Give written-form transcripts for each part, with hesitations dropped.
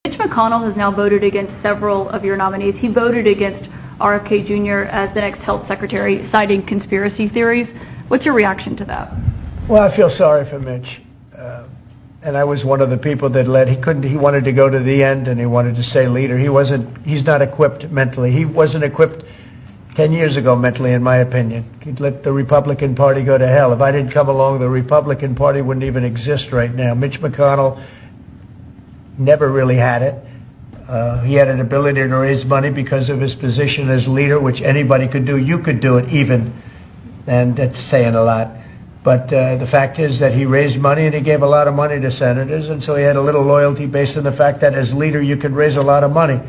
Mitch McConnell has now voted against several of your nominees. He voted against RFK Jr. as the next health secretary, citing conspiracy theories. What's your reaction to that? Well, I feel sorry for Mitch. And I was one of the people that led. He wanted to go to the end and he wanted to stay leader. He's not equipped mentally. He wasn't equipped 10 years ago mentally, in my opinion. He'd let the Republican Party go to hell. If I didn't come along, the Republican Party wouldn't even exist right now. Mitch McConnell never really had it. He had an ability to raise money because of his position as leader, which anybody could do. You could do it even, and that's saying a lot. But the fact is that he raised money and he gave a lot of money to senators, and so he had a little loyalty based on the fact that as leader you could raise a lot of money.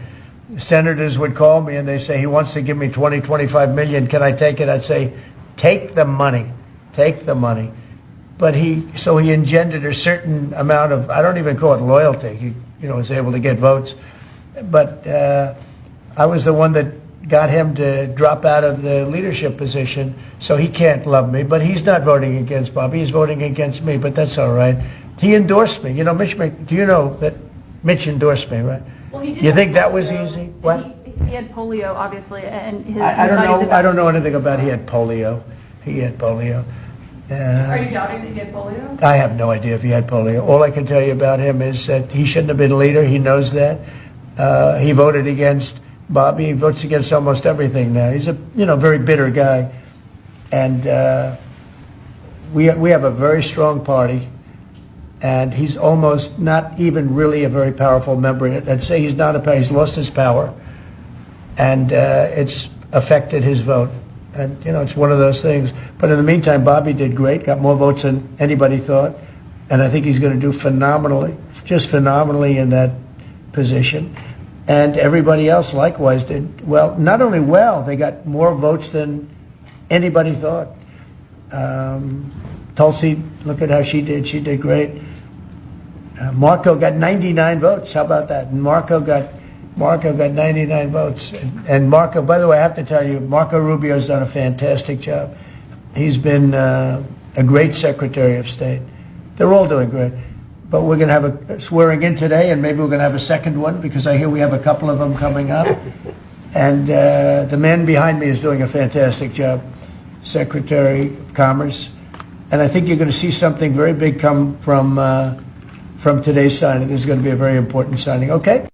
Senators would call me and they say, he wants to give me 25 million. Can I take it? I'd say, take the money. Take the money. But he engendered a certain amount of, I don't even call it loyalty. He was able to get votes. But I was the one that got him to drop out of the leadership position, so he can't love me. But he's not voting against Bobby. He's voting against me, but that's all right. He endorsed me. Do you know that Mitch endorsed me, right? Well, he did. You think that was easy? What? He had polio, obviously, and I don't know. I don't know anything about. He had polio. He had polio. Are you doubting that he had polio? I have no idea if he had polio. All I can tell you about him is that he shouldn't have been leader. He knows that. He voted against Bobby. He votes against almost everything now. He's a very bitter guy, and we have a very strong party. And he's almost not even really a very powerful member. I'd say he's not he's lost his power, and it's affected his vote. And it's one of those things. But in the meantime, Bobby did great, got more votes than anybody thought, and I think he's going to do phenomenally, just phenomenally in that position. And everybody else likewise did well. Not only well, they got more votes than anybody thought. Tulsi, look at how she did. She did great. Marco got 99 votes. How about that? And Marco got 99 votes. And Marco, by the way, I have to tell you, Marco Rubio's done a fantastic job. He's been a great Secretary of State. They're all doing great. But we're going to have a swearing in today, and maybe we're going to have a second one because I hear we have a couple of them coming up. And the man behind me is doing a fantastic job, Secretary of Commerce. And I think you're going to see something very big come from today's signing. This is going to be a very important signing. Okay?